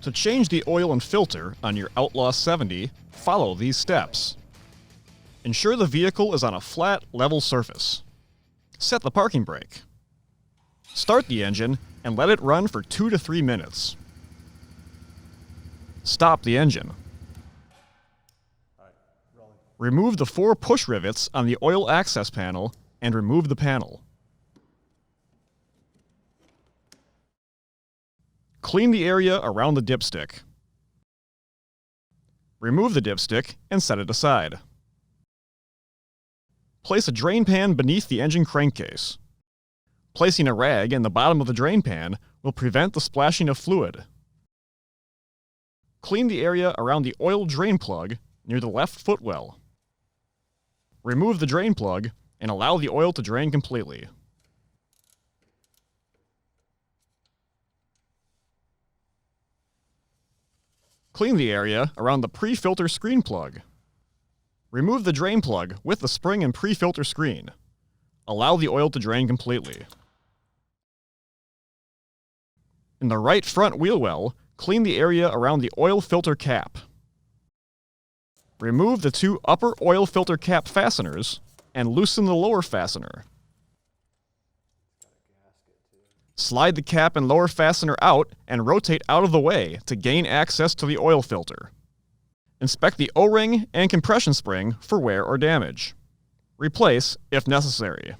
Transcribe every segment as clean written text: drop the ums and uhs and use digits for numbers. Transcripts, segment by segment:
To change the oil and filter on your Outlaw 70, follow these steps. Ensure the vehicle is on a flat, level surface. Set the parking brake. Start the engine and let it run for 2 to 3 minutes. Stop the engine. Remove the 4 push rivets on the oil access panel and remove the panel. Clean the area around the dipstick. Remove the dipstick and set it aside. Place a drain pan beneath the engine crankcase. Placing a rag in the bottom of the drain pan will prevent the splashing of fluid. Clean the area around the oil drain plug near the left footwell. Remove the drain plug and allow the oil to drain completely. Clean the area around the pre-filter screen plug. Remove the drain plug with the spring and pre-filter screen. Allow the oil to drain completely. In the right front wheel well, clean the area around the oil filter cap. Remove the 2 upper oil filter cap fasteners and loosen the lower fastener. Slide the cap and lower fastener out and rotate out of the way to gain access to the oil filter. Inspect the O-ring and compression spring for wear or damage. Replace if necessary.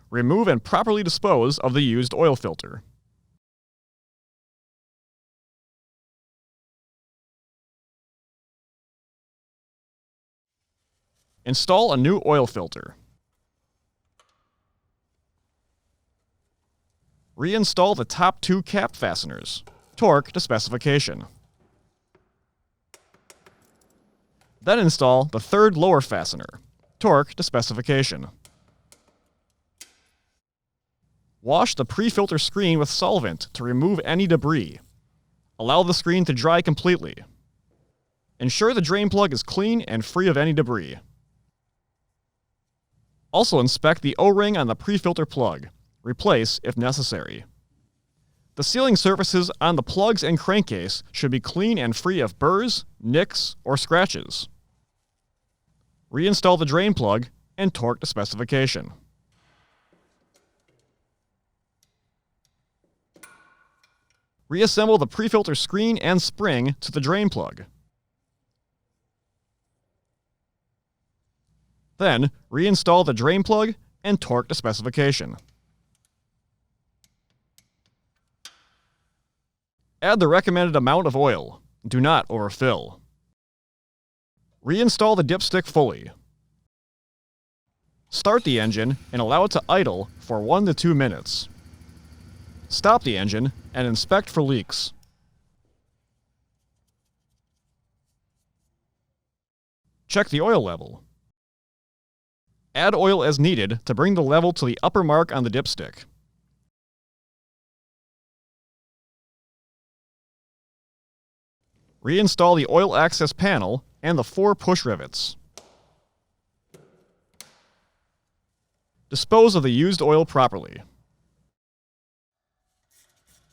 Remove and properly dispose of the used oil filter. Install a new oil filter. Reinstall the top 2 cap fasteners. Torque to specification. Then install the 3rd lower fastener. Torque to specification. Wash the pre-filter screen with solvent to remove any debris. Allow the screen to dry completely. Ensure the drain plug is clean and free of any debris. Also inspect the O-ring on the pre-filter plug. Replace if necessary. The sealing surfaces on the plugs and crankcase should be clean and free of burrs, nicks, or scratches. Reinstall the drain plug and torque to specification. Reassemble the pre-filter screen and spring to the drain plug. Then, reinstall the drain plug and torque to specification. Add the recommended amount of oil. Do not overfill. Reinstall the dipstick fully. Start the engine and allow it to idle for 1 to 2 minutes. Stop the engine and inspect for leaks. Check the oil level. Add oil as needed to bring the level to the upper mark on the dipstick. Reinstall the oil access panel and the 4 push rivets. Dispose of the used oil properly.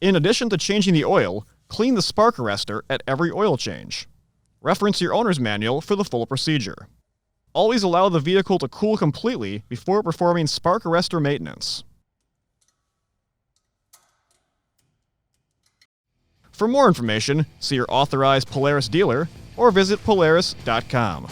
In addition to changing the oil, clean the spark arrestor at every oil change. Reference your owner's manual for the full procedure. Always allow the vehicle to cool completely before performing spark arrestor maintenance. For more information, see your authorized Polaris dealer or visit Polaris.com.